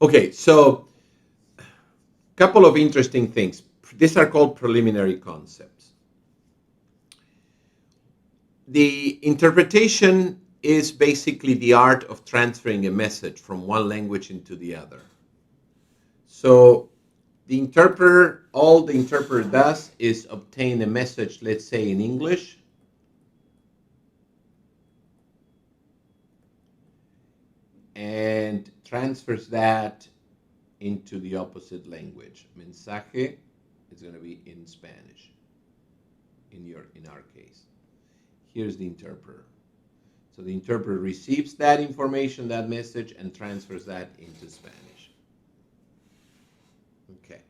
Okay, so couple of interesting things. These are called preliminary concepts. The interpretation is basically the art of transferring a message from one language into the other. So all the interpreter does is obtain a message, let's say in English, and transfers that into the opposite language. Mensaje is going to be in Spanish, in our case. Here's the interpreter. So the interpreter receives that information, that message, and transfers that into Spanish. Okay,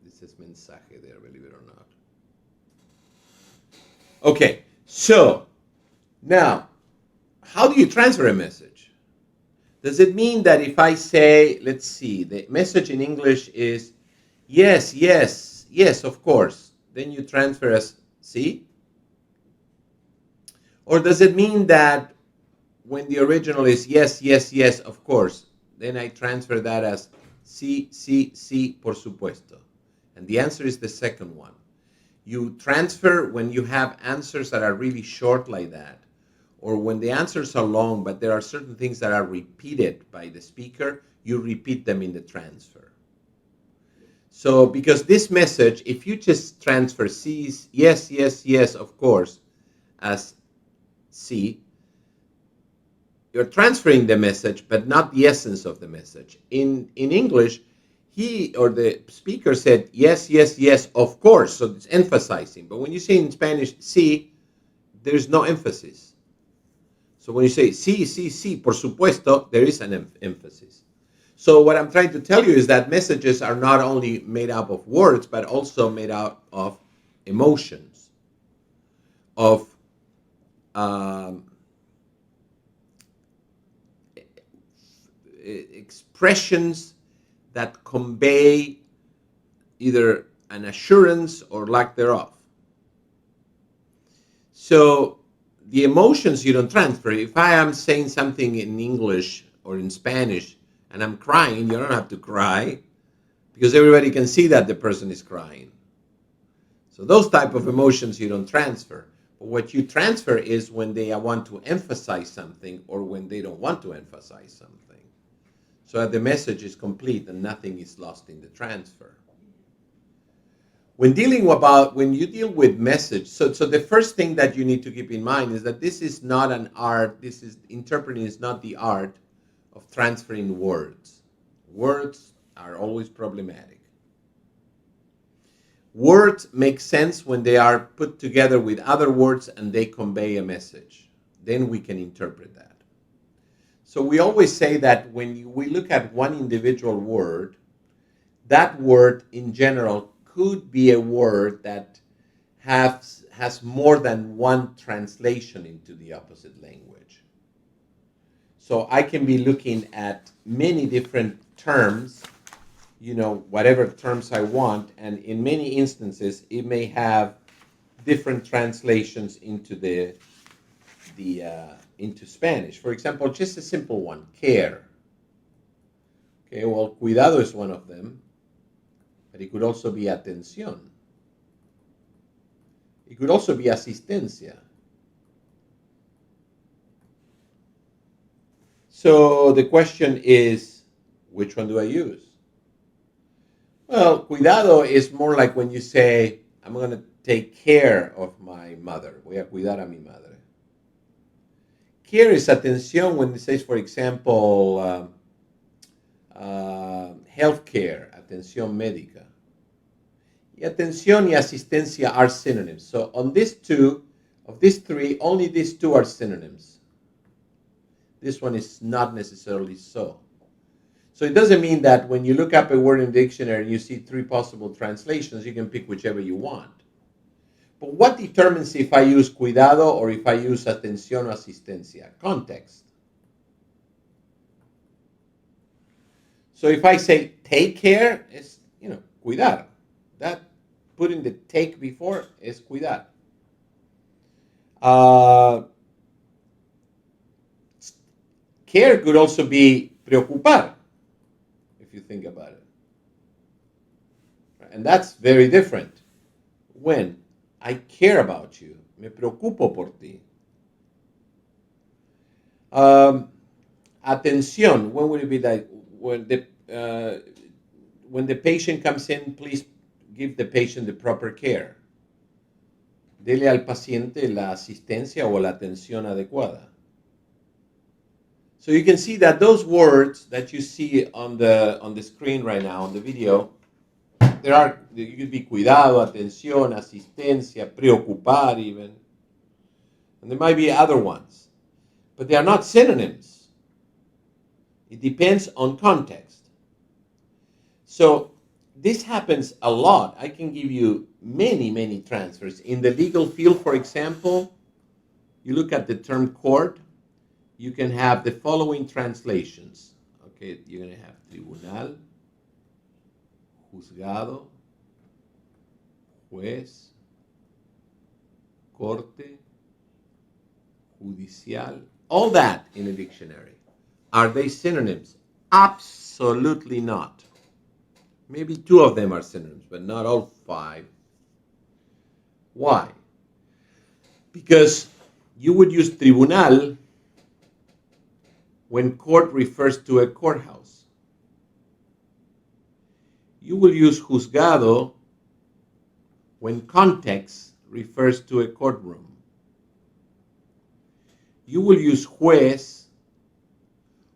this is mensaje there, believe it or not. Okay, so now, how do you transfer a message? Does it mean that if I say, let's see, the message in English is yes, yes, yes, of course, then you transfer as sí? Or does it mean that when the original is yes, yes, yes, of course, then I transfer that as sí, sí, sí, por supuesto? And the answer is the second one. You transfer when you have answers that are really short like that, or when the answers are long, but there are certain things that are repeated by the speaker, you repeat them in the transfer. So because this message, if you just transfer C's, yes, yes, yes, of course, as C, you're transferring the message, but not the essence of the message. In English, he or the speaker said, yes, yes, yes, of course, so it's emphasizing. But when you say in Spanish, sí, there's no emphasis. So when you say sí, sí, sí, por supuesto, there is an emphasis. So what I'm trying to tell you is that messages are not only made up of words, but also made up of emotions, of expressions that convey either an assurance or lack thereof. So the emotions you don't transfer. If I am saying something in English or in Spanish and I'm crying, you don't have to cry because everybody can see that the person is crying. So those type of emotions you don't transfer. But what you transfer is when they want to emphasize something or when they don't want to emphasize something. So that the message is complete and nothing is lost in the transfer. When you deal with message, so the first thing that you need to keep in mind is that this is not an art. Interpreting is not the art of transferring words. Words are always problematic. Words make sense when they are put together with other words and they convey a message. Then we can interpret that. So we always say that when we look at one individual word, that word in general could be a word that has more than one translation into the opposite language. So I can be looking at many different terms, whatever terms I want, and in many instances it may have different translations into into Spanish. For example, just a simple one, care. Okay, well, cuidado is one of them, but it could also be atención. It could also be asistencia. So the question is, which one do I use? Well, cuidado is more like when you say, I'm going to take care of my mother. Voy a cuidar a mi madre. Care is atención when it says, for example, healthcare, atención médica. Y atención y asistencia are synonyms. So on these three, only these two are synonyms. This one is not necessarily so. So it doesn't mean that when you look up a word in the dictionary and you see three possible translations, you can pick whichever you want. But what determines if I use cuidado or if I use atención o asistencia? Context. So if I say take care, it's, cuidar. That putting the take before is cuidar. Care could also be preocupar, if you think about it. And that's very different. When I care about you, me preocupo por ti. Atención, when would it be that when the patient comes in, please give the patient the proper care. Dele al paciente la asistencia o la atención adecuada. So you can see that those words that you see on the screen right now, on the video, you could be cuidado, atención, asistencia, preocupar even. And there might be other ones. But they are not synonyms. It depends on context. So this happens a lot. I can give you many, many transfers. In the legal field, for example, you look at the term court, you can have the following translations. Okay, you're going to have tribunal, juzgado, juez, corte, judicial, all that in a dictionary. Are they synonyms? Absolutely not. Maybe 2 of them are synonyms, but not all 5. Why? Because you would use tribunal when court refers to a courthouse. You will use juzgado when context refers to a courtroom. You will use juez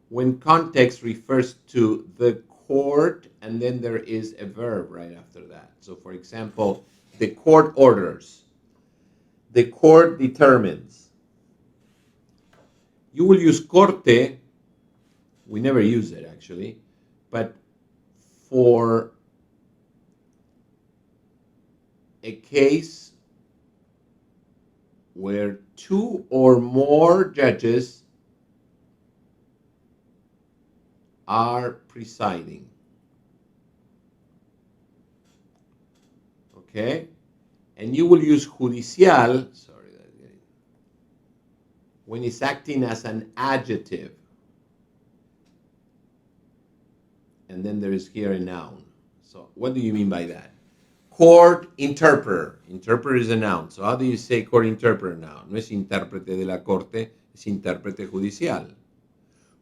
when context refers to the court, and then there is a verb right after that. So, for example, the court orders. The court determines. You will use corte. We never use it, actually. But for a case where 2 or more judges are presiding. Okay? And you will use judicial, when it's acting as an adjective. And then there is here a noun. So what do you mean by that? Court interpreter. Interpreter is a noun. So how do you say court interpreter now? No es intérprete de la corte, es intérprete judicial.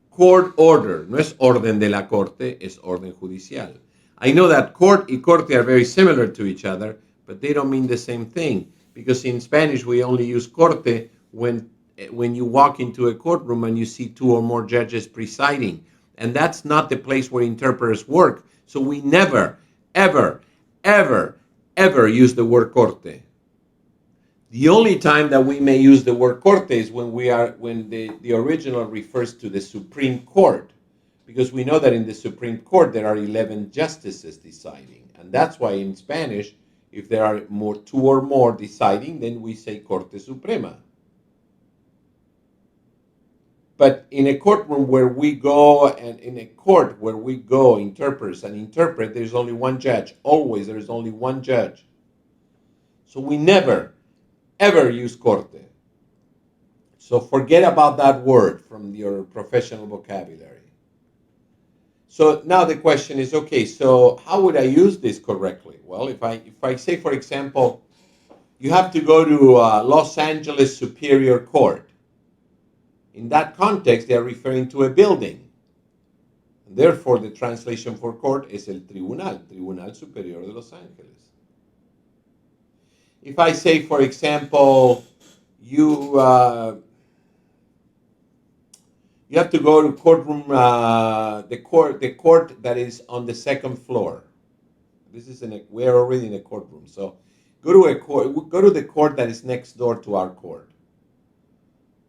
Court order. No es orden de la corte, es orden judicial. I know that court y corte are very similar to each other, but they don't mean the same thing. Because in Spanish, we only use corte when you walk into a courtroom and you see 2 or more judges presiding. And that's not the place where interpreters work. So we never, ever, ever, ever use the word corte. The only time that we may use the word corte is when the original refers to the Supreme Court, because we know that in the Supreme Court there are 11 justices deciding, and that's why in Spanish, if there are 2 or more deciding, then we say Corte Suprema. But in a courtroom where we go, and in a court where we go, interpreters and interpret, there's only one judge. Always there is only one judge. So we never, ever use corte. So forget about that word from your professional vocabulary. So now the question is, okay, so how would I use this correctly? Well, if I say, for example, you have to go to Los Angeles Superior Court. In that context, they are referring to a building. And therefore, the translation for court is el tribunal, Tribunal Superior de Los Angeles. If I say, for example, you have to go to courtroom, the court that is on the 2nd floor. We're already in a courtroom, so go to the court that is next door to our court.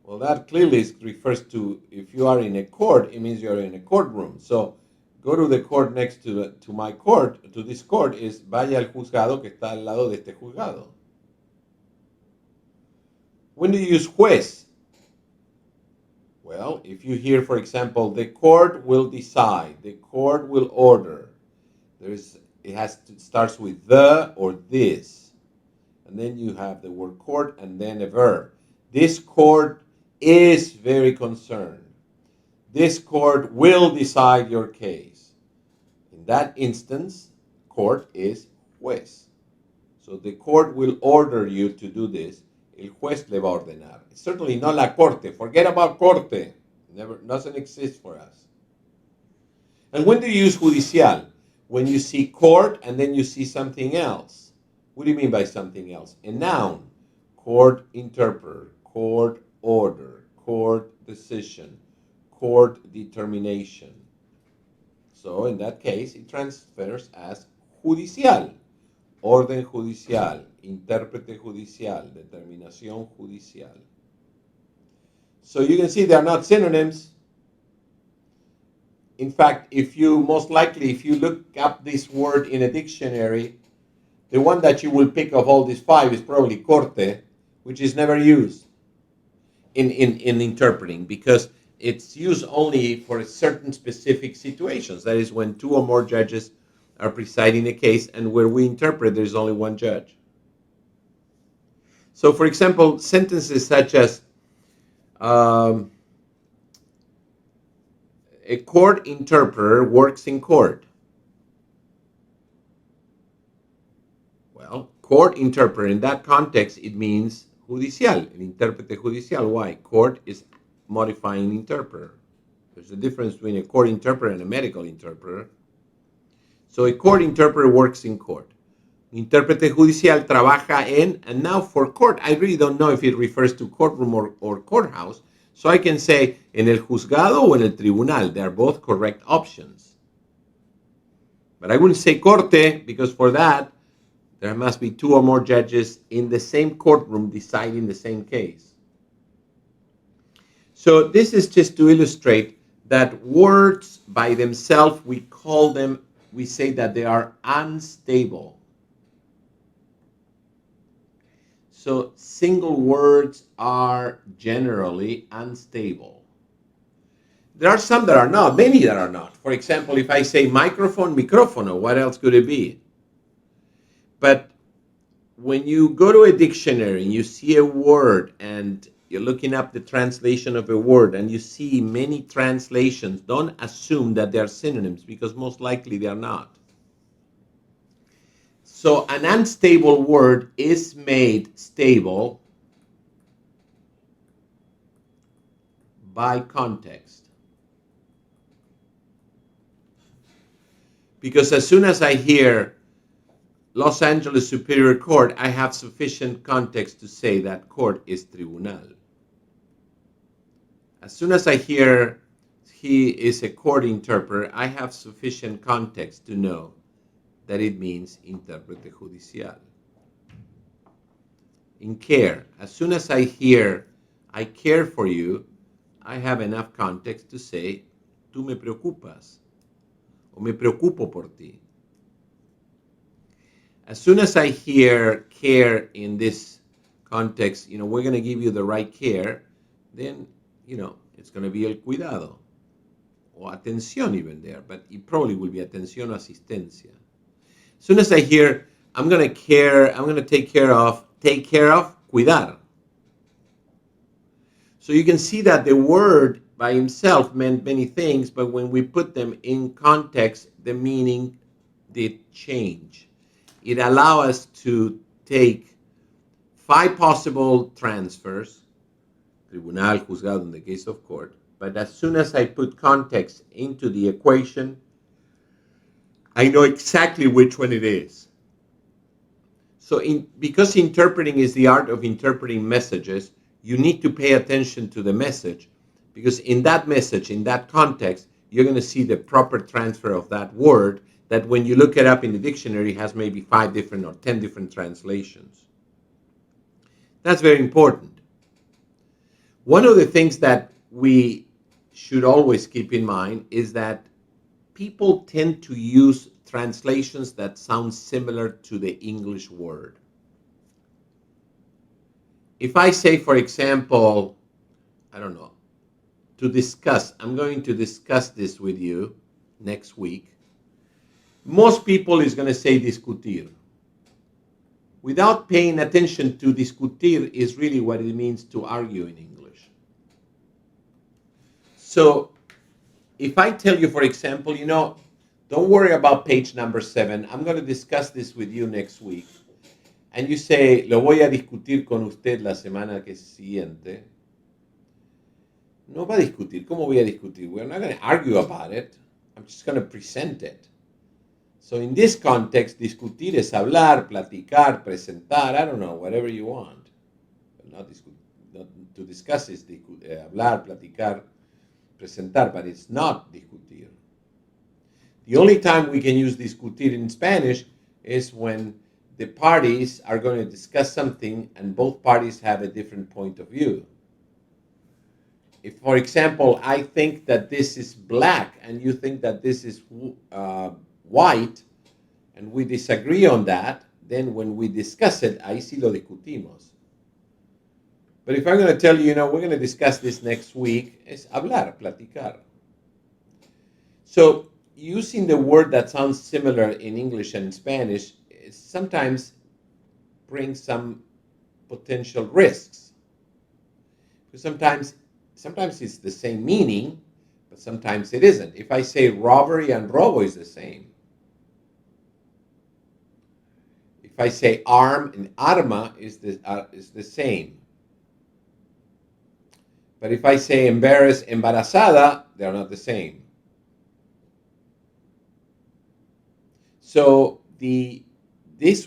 Well, that clearly refers to, if you are in a court, it means you're in a courtroom. So go to the court next to my court, to this court, is vaya al juzgado que está al lado de este juzgado. When do you use juez? Well, if you hear, for example, the court will decide, the court will order, it starts with the or this. And then you have the word court and then a verb. This court is very concerned. This court will decide your case. In In that instance, court is juez. So the court will order you to do this. El juez le va a ordenar. It's certainly not la corte. Forget about corte. Never doesn't exist for us. And when do you use judicial? When you see court and then you see something else. What do you mean by something else? A noun. Court interpreter, court order, court decision, court determination. So in that case, it transfers as judicial. Orden judicial, intérprete judicial, determinación judicial. So you can see they are not synonyms. In fact, if you look up this word in a dictionary, the one that you will pick of all these five is probably corte, which is never used in interpreting because it's used only for certain specific situations. That is when two or more judges are presiding a case, and where we interpret, there's only one judge. So, for example, sentences such as a court interpreter works in court. Well, court interpreter, in that context, it means judicial, an intérprete judicial. Why? Court is modifying interpreter. There's a difference between a court interpreter and a medical interpreter. So a court interpreter works in court. Intérprete judicial trabaja en, and now for court, I really don't know if it refers to courtroom or courthouse, so I can say en el juzgado o en el tribunal. They are both correct options. But I wouldn't say corte, because for that, there must be two or more judges in the same courtroom deciding the same case. So this is just to illustrate that words by themselves, we say that they are unstable. So single words are generally unstable. There are some that are not, many that are not. For example, if I say microphone, micrófono, what else could it be? But when you go to a dictionary and you see a word and you're looking up the translation of a word and you see many translations, don't assume that they're synonyms because most likely they are not. So an unstable word is made stable by context. Because as soon as I hear Los Angeles Superior Court, I have sufficient context to say that court is tribunal. As soon as I hear he is a court interpreter, I have sufficient context to know that it means intérprete judicial. In care, as soon as I hear I care for you, I have enough context to say tú me preocupas o me preocupo por ti. As soon as I hear care in this context, we're going to give you the right care, then, it's going to be el cuidado, or atención even there, but it probably will be atención o asistencia. As soon as I hear, I'm going to take care of, cuidar. So you can see that the word by himself meant many things, but when we put them in context, the meaning did change. It allows us to take 5 possible transfers, tribunal, juzgado in the case of court, but as soon as I put context into the equation, I know exactly which one it is. So because interpreting is the art of interpreting messages, you need to pay attention to the message, because in that message, in that context, you're going to see the proper transfer of that word that when you look it up in the dictionary has maybe 5 different or 10 different translations. That's very important. One of the things that we should always keep in mind is that people tend to use translations that sound similar to the English word. If I say, for example, I don't know, to discuss, I'm going to discuss this with you next week, most people is going to say discutir. Without paying attention to discutir is really what it means to argue in English. So if I tell you, for example, don't worry about page number 7. I'm going to discuss this with you next week. And you say, lo voy a discutir con usted la semana que siguiente. No va a discutir. ¿Cómo voy a discutir? We're not going to argue about it. I'm just going to present it. So in this context, discutir es hablar, platicar, presentar, I don't know, whatever you want. But not to discuss is hablar, platicar, presentar, but it's not discutir. The only time we can use discutir in Spanish is when the parties are going to discuss something and both parties have a different point of view. If, for example, I think that this is black and you think that this is white, and we disagree on that, then when we discuss it, ahí sí lo discutimos. But if I'm going to tell you, we're going to discuss this next week, es hablar, platicar. So using the word that sounds similar in English and Spanish sometimes brings some potential risks. Because sometimes it's the same meaning, but sometimes it isn't. If I say robbery and robo is the same. If I say arm and arma is the same. But if I say embarrass, embarazada, they're not the same. So these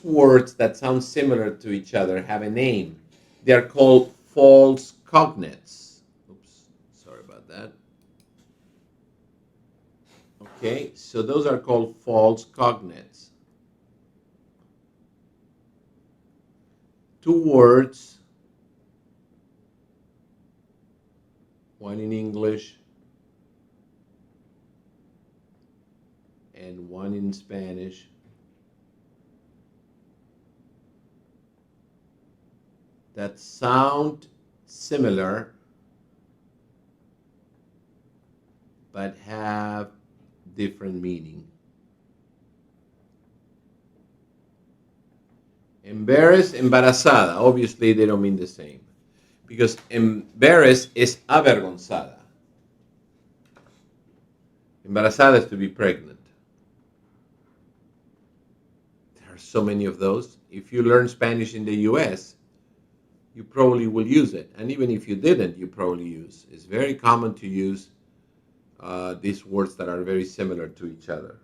words that sound similar to each other have a name. They're called false cognates. Oops, sorry about that. Okay, so those are called false cognates. Two words, one in English and one in Spanish, that sound similar but have different meaning. Embarrassed, embarazada, obviously they don't mean the same, because embarrassed is avergonzada. Embarazada is to be pregnant. There are so many of those. If you learn Spanish in the US, you probably will use it. And even if you didn't, you probably use. It's very common to use these words that are very similar to each other.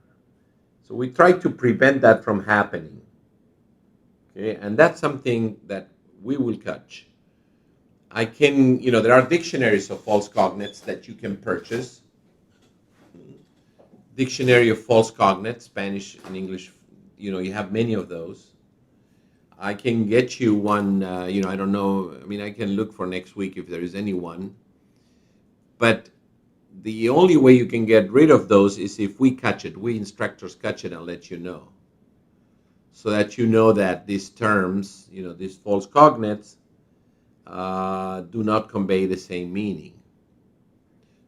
So we try to prevent that from happening. Okay, and that's something that we will catch. I can, there are dictionaries of false cognates that you can purchase. Dictionary of false cognates, Spanish and English, you have many of those. I can get you one, I don't know, I can look for next week if there is any one. But the only way you can get rid of those is if we catch it, we instructors catch it and let you know. So that you know that these terms, these false cognates, do not convey the same meaning.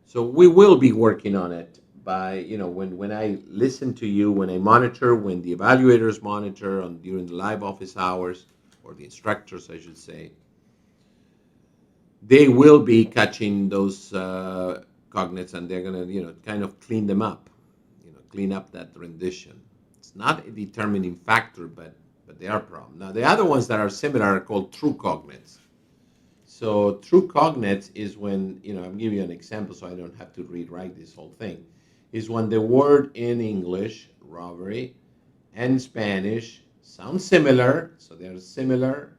So we will be working on it by, when I listen to you, when I monitor, when the evaluators monitor during the live office hours, or the instructors, I should say, they will be catching those cognates, and they're going to, kind of clean them up, clean up that rendition. It's not a determining factor, but they are a problem. Now, the other ones that are similar are called true cognates. So true cognates is when, I'm giving you an example so I don't have to rewrite this whole thing, is when the word in English, robbery, and Spanish sound similar, so they're similar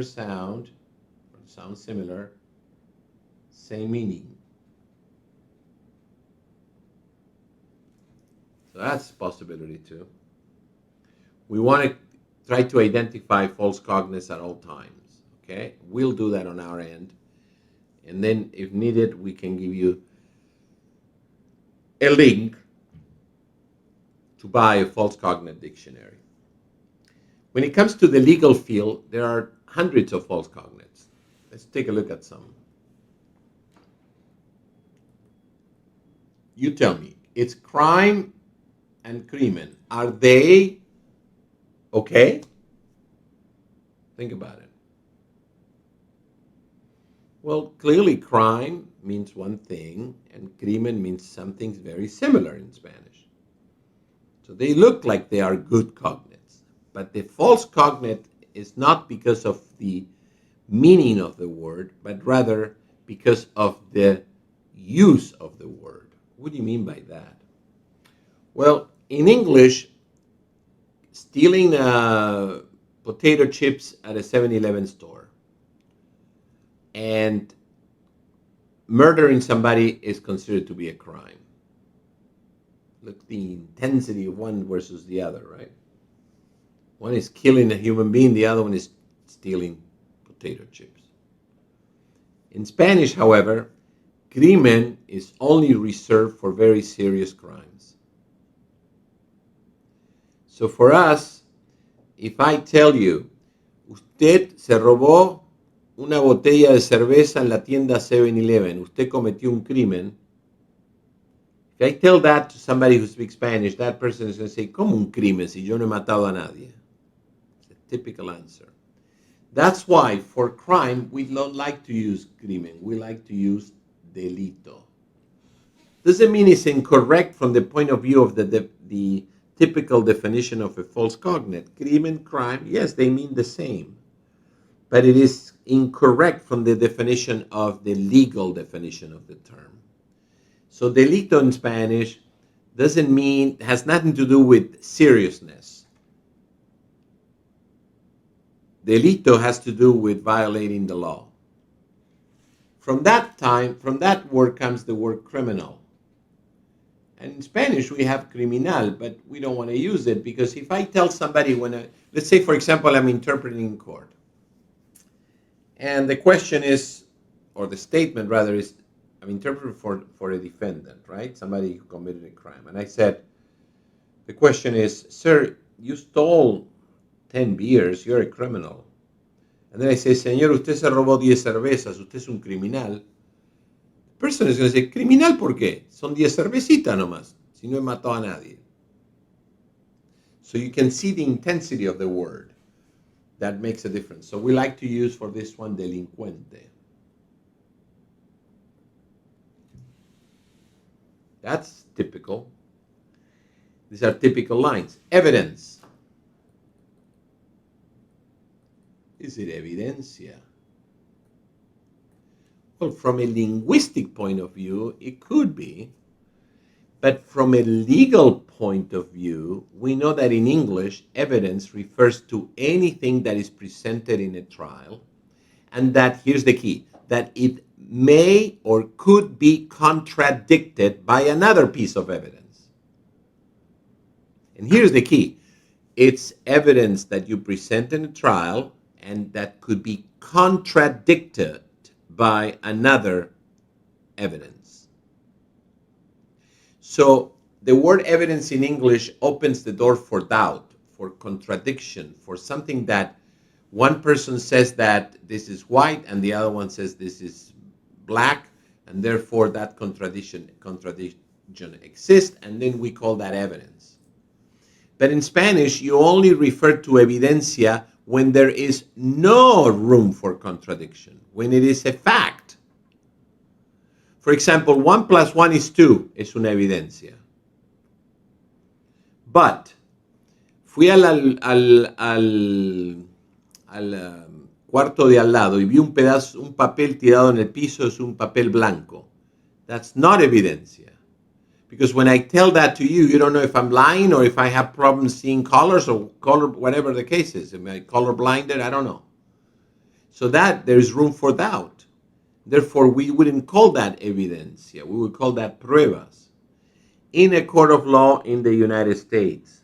sound, or sound similar, same meaning. So that's a possibility too. We want to try to identify false cognates at all times. Okay, we'll do that on our end, and then if needed, we can give you a link to buy a false cognate dictionary. When it comes to the legal field, there are hundreds of false cognates. Let's take a look at some. You tell me, it's crime and crimen. Are they okay? Think about it. Well, clearly crime, means one thing, and crimen means something very similar in Spanish. So they look like they are good cognates. But the false cognate is not because of the meaning of the word, but rather because of the use of the word. What do you mean by that? Well, in English, stealing potato chips at a 7-Eleven store and murdering somebody is considered to be a crime. Look, the intensity of one versus the other, right? One is killing a human being, the other one is stealing potato chips. In Spanish, however, crimen is only reserved for very serious crimes. So for us, if I tell you, usted se robó una botella de cerveza en la tienda 7-Eleven, usted cometió un crimen. If I tell that to somebody who speaks Spanish, that person is going to say, ¿cómo un crimen si yo no he matado a nadie? It's a typical answer. That's why for crime, we don't like to use crimen. We like to use delito. Doesn't mean it's incorrect from the point of view of the typical definition of a false cognate. Crimen, crime, yes, they mean the same. But it is incorrect from the definition of the legal definition of the term. So delito in Spanish has nothing to do with seriousness. Delito has to do with violating the law. From that word comes the word criminal. And in Spanish we have criminal, but we don't want to use it because if I tell somebody let's say for example I'm interpreting in court, and the question is, or the statement rather is, I'm interpreting for a defendant, right? Somebody who committed a crime. And I said, the question is, sir, you stole 10 beers, you're a criminal. And then I say, señor, usted se robó 10 cervezas, usted es un criminal. The person is going to say, criminal, ¿por qué? Son 10 cervecitas nomás, si no he matado a nadie. So you can see the intensity of the word. That makes a difference. So we like to use for this one, delincuente. That's typical. These are typical lines. Evidence. Is it evidencia? Well, from a linguistic point of view, it could be. But from a legal point of view, we know that in English, evidence refers to anything that is presented in a trial, and that, here's the key, that it may or could be contradicted by another piece of evidence. And here's the key. It's evidence that you present in a trial and that could be contradicted by another evidence. So the word evidence in English opens the door for doubt, for contradiction, for something that one person says that this is white and the other one says this is black, and therefore that contradiction exists, and then we call that evidence. But in Spanish, you only refer to evidencia when there is no room for contradiction, when it is a fact. For example, 1 + 1 is 2, es una evidencia. But, fui al cuarto de al lado y vi un papel tirado en el piso, es un papel blanco. That's not evidencia. Because when I tell that to you, you don't know if I'm lying or if I have problems seeing colors or whatever the case is. Am I color blinded? I don't know. So that there is room for doubt. Therefore, we wouldn't call that evidencia. We would call that pruebas. In a court of law in the United States,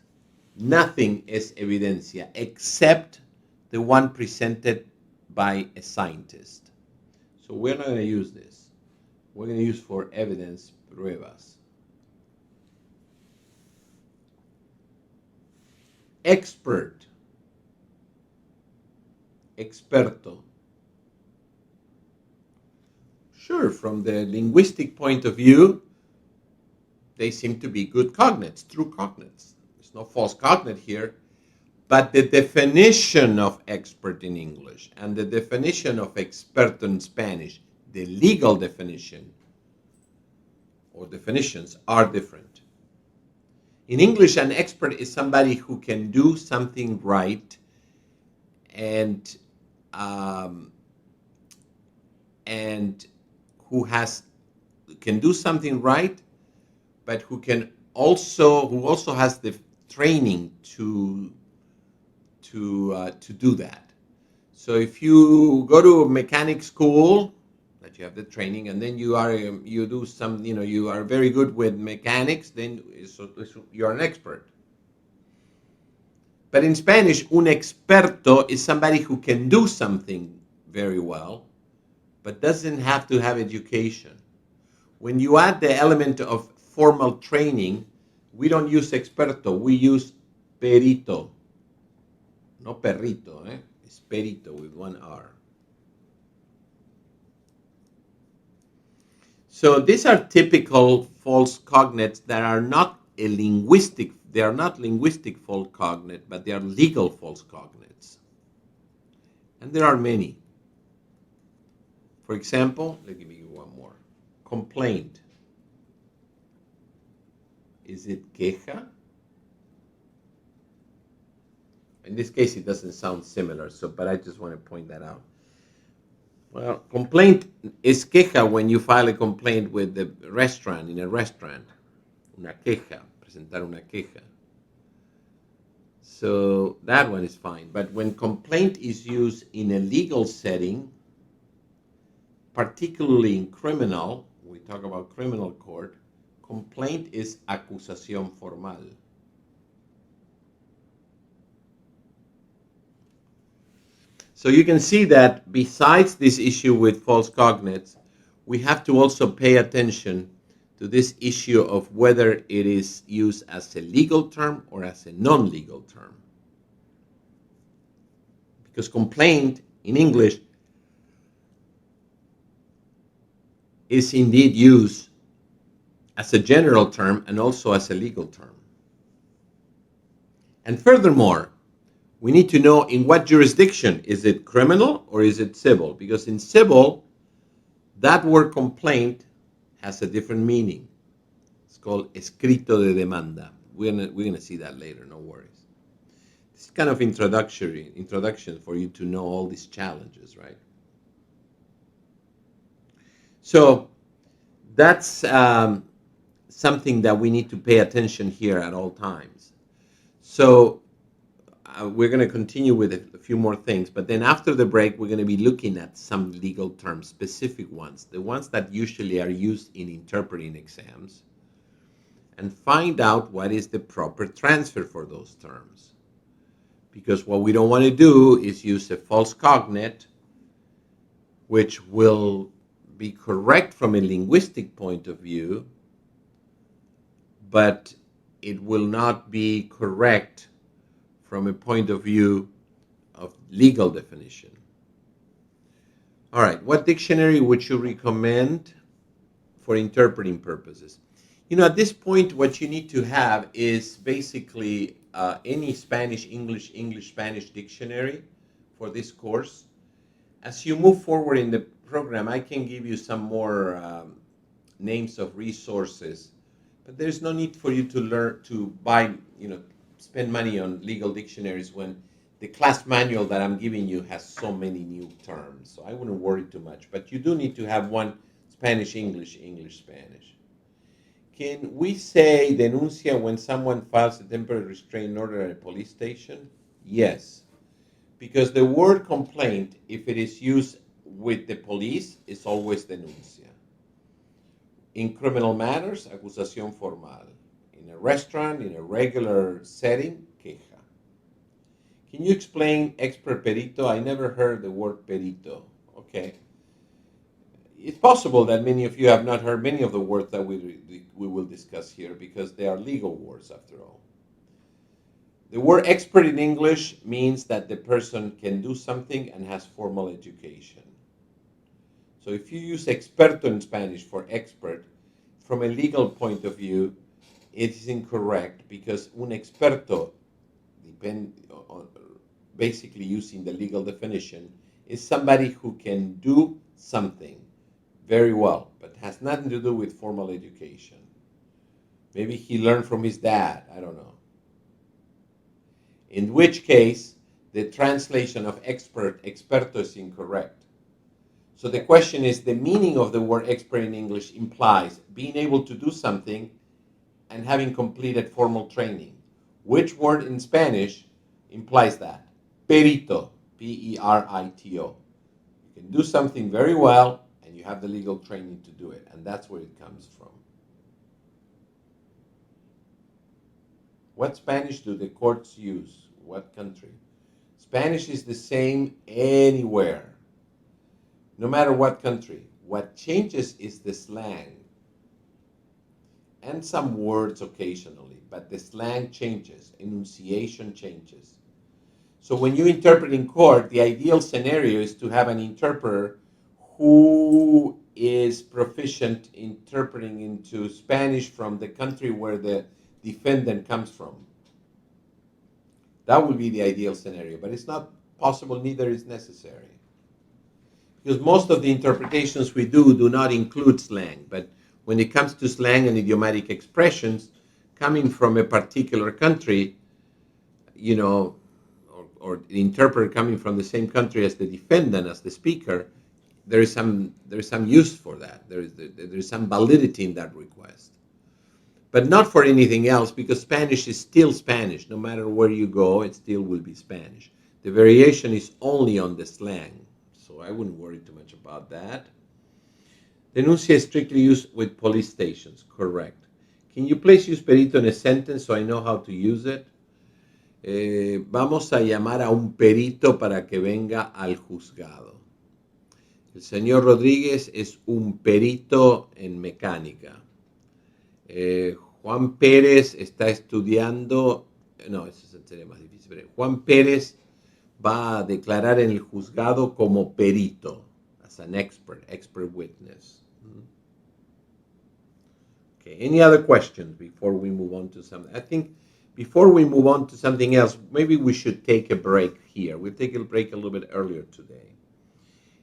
nothing is evidencia except the one presented by a scientist. So we're not going to use this. We're going to use for evidence pruebas. Expert, experto. Sure, from the linguistic point of view, they seem to be good cognates, true cognates. There's no false cognate here, but the definition of expert in English and the definition of experto in Spanish the legal definition or definitions are different. In English, an expert is somebody who can do something right and um, and who can do something right, but who also has the training to do that. So if you go to a mechanic school, that you have the training, and then you do some, you are very good with mechanics, then you're an expert. But in Spanish, un experto is somebody who can do something very well, but doesn't have to have education. When you add the element of formal training, we don't use experto, we use perito. No perrito, it's perito with one R. So these are typical false cognates that are not they are not linguistic false cognate, but they are legal false cognates. And there are many. For example, let me give you one more. Complaint. Is it queja? In this case, it doesn't sound similar, but I just want to point that out. Well, complaint is queja when you file a complaint with the restaurant, in a restaurant. Una queja, presentar una queja. So that one is fine. But when complaint is used in a legal setting, particularly in criminal, we talk about criminal court, complaint is acusación formal. So you can see that besides this issue with false cognates, we have to also pay attention to this issue of whether it is used as a legal term or as a non-legal term. Because complaint in English is indeed used as a general term and also as a legal term. And furthermore, we need to know in what jurisdiction. Is it criminal or is it civil? Because in civil, that word complaint has a different meaning. It's called escrito de demanda. We're gonna see that later, no worries. This is kind of introduction for you to know all these challenges, right? So that's something that we need to pay attention here at all times. So we're going to continue with a few more things, but then after the break, we're going to be looking at some legal terms, specific ones, the ones that usually are used in interpreting exams, and find out what is the proper transfer for those terms. Because what we don't want to do is use a false cognate, which will be correct from a linguistic point of view, but it will not be correct from a point of view of legal definition. All right, what dictionary would you recommend for interpreting purposes? At this point, what you need to have is basically any Spanish, English, Spanish dictionary for this course. As you move forward in the program, I can give you some more names of resources, but there's no need for you to buy, spend money on legal dictionaries when the class manual that I'm giving you has so many new terms. So I wouldn't worry too much, but you do need to have one Spanish, English, Spanish. Can we say denuncia when someone files a temporary restraining order at a police station? Yes, because the word complaint, if it is used with the police, is always denuncia. In criminal matters, acusación formal. In a restaurant, in a regular setting, queja. Can you explain expert perito? I never heard the word perito. Okay. It's possible that many of you have not heard many of the words that we will discuss here because they are legal words after all. The word expert in English means that the person can do something and has formal education. So if you use experto in Spanish for expert, from a legal point of view, it is incorrect because un experto, basically using the legal definition, is somebody who can do something, very well, but has nothing to do with formal education. Maybe he learned from his dad, I don't know. In which case, the translation of experto is incorrect. So the question is, the meaning of the word expert in English implies being able to do something and having completed formal training. Which word in Spanish implies that? Perito, Perito. You can do something very well and you have the legal training to do it, and that's where it comes from. What Spanish do the courts use? What country? Spanish is the same anywhere, no matter what country. What changes is the slang and some words occasionally, but the slang changes, enunciation changes. So when you interpret in court, the ideal scenario is to have an interpreter who is proficient interpreting into Spanish from the country where the defendant comes from. That would be the ideal scenario, but it's not possible, neither is necessary. Because most of the interpretations we do not include slang, but when it comes to slang and idiomatic expressions coming from a particular country, you know, or the interpreter coming from the same country as the defendant, as the speaker, there is some use for that. There is some validity in that request, but not for anything else, because Spanish is still Spanish. No matter where you go, it still will be Spanish. The variation is only on the slang, so I wouldn't worry too much about that. Denuncia is strictly used with police stations, correct. Can you please use perito in a sentence so I know how to use it? Vamos a llamar a un perito para que venga al juzgado. El señor Rodríguez es un perito en mecánica. Juan Pérez está estudiando, no, eso sería más difícil, pero Juan Pérez va a declarar en el juzgado como perito, as an expert witness. Okay, any other questions before we move on to something? I think before we move on to something else, maybe we should take a break here. We'll take a break a little bit earlier today.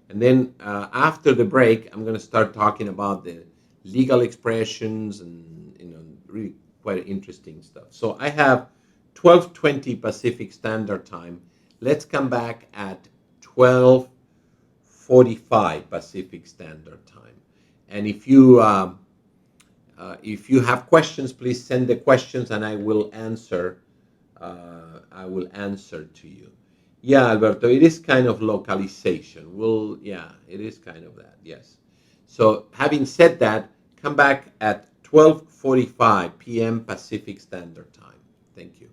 And then after the break, I'm going to start talking about the legal expressions and, you know, really quite interesting stuff. So I have 12:20 Pacific Standard Time. Let's come back at 12:45 Pacific Standard Time. And if you have questions, please send the questions and I will answer. To you. Yeah, Alberto, it is kind of localization. It is kind of that, yes. So having said that, come back at 12:45 p.m. Pacific Standard Time. Thank you.